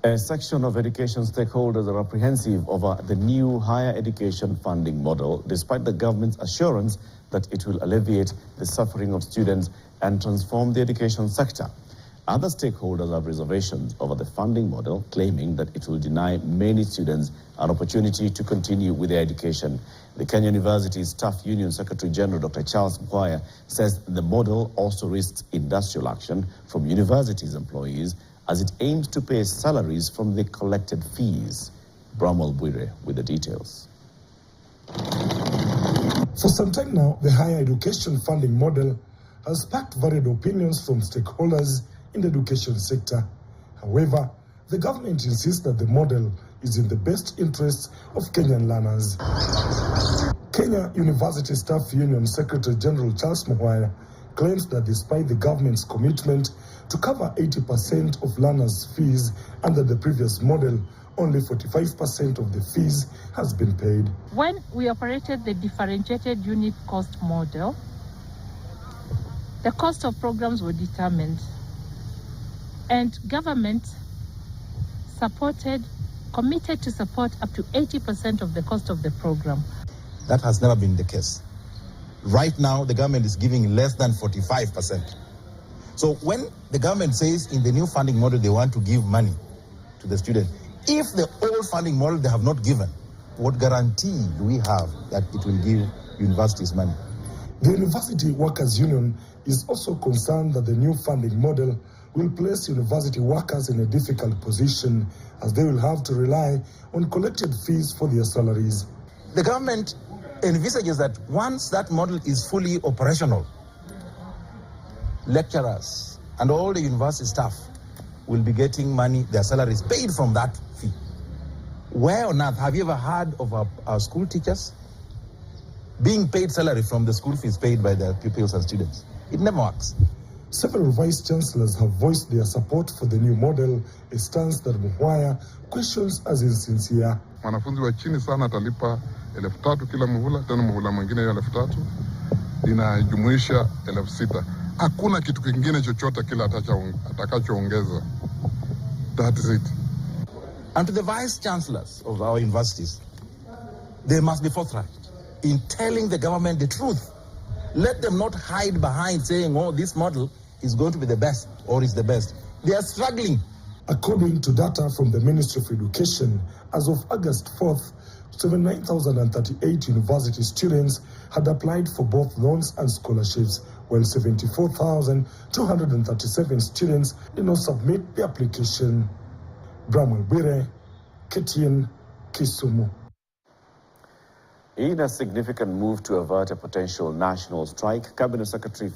A section of education stakeholders are apprehensive over the new higher education funding model, despite the government's assurance that it will alleviate the suffering of students and transform the education sector. Other stakeholders have reservations over the funding model, claiming that it will deny many students an opportunity to continue with their education. The Kenya University Staff Union Secretary General Dr. Charles Mkwaya says the model also risks industrial action from universities' employees as it aims to pay salaries from the collected fees. Bramwell Bwire with the details. For some time now, the higher education funding model has sparked varied opinions from stakeholders in the education sector. However, the government insists that the model is in the best interests of Kenyan learners. Kenya University Staff Union Secretary General Charles Mkwaya claims that despite the government's commitment to cover 80% of learners' fees under the previous model, only 45% of the fees has been paid. When we operated the differentiated unit cost model, the cost of programs were determined, and government committed to support up to 80% of the cost of the program. That has never been the case. Right now, the government is giving less than 45%. So when the government says in the new funding model they want to give money to the student, if the old funding model they have not given, what guarantee do we have that it will give universities money? The University Workers Union is also concerned that the new funding model will place university workers in a difficult position as they will have to rely on collected fees for their salaries. The government envisages that once that model is fully operational, lecturers and all the university staff will be getting money, their salaries paid from that fee. Where on earth have you ever heard of our school teachers being paid salary from the school fees paid by their pupils and students? It never works. Several vice-chancellors have voiced their support for the new model, a stance that Mkwaya questions as insincere. Mwanafunzi wa chini sana atalipa 3,000 kila muhula, tena muhula mwingine hiyo 3,000, inajumuisha 6,000. Hakuna kitu kingine chochote kila atakachoongeza. That is it. And to the vice-chancellors of our universities, they must be forthright in telling the government the truth. Let them not hide behind saying, oh, this model is going to be the best or is the best. They are struggling. According to data from the Ministry of Education, as of August 4th, 79,038 university students had applied for both loans and scholarships, while 74,237 students did not submit the application. Bramwell Bwire, KTN, Kisumu. In a significant move to avert a potential national strike, Cabinet Secretary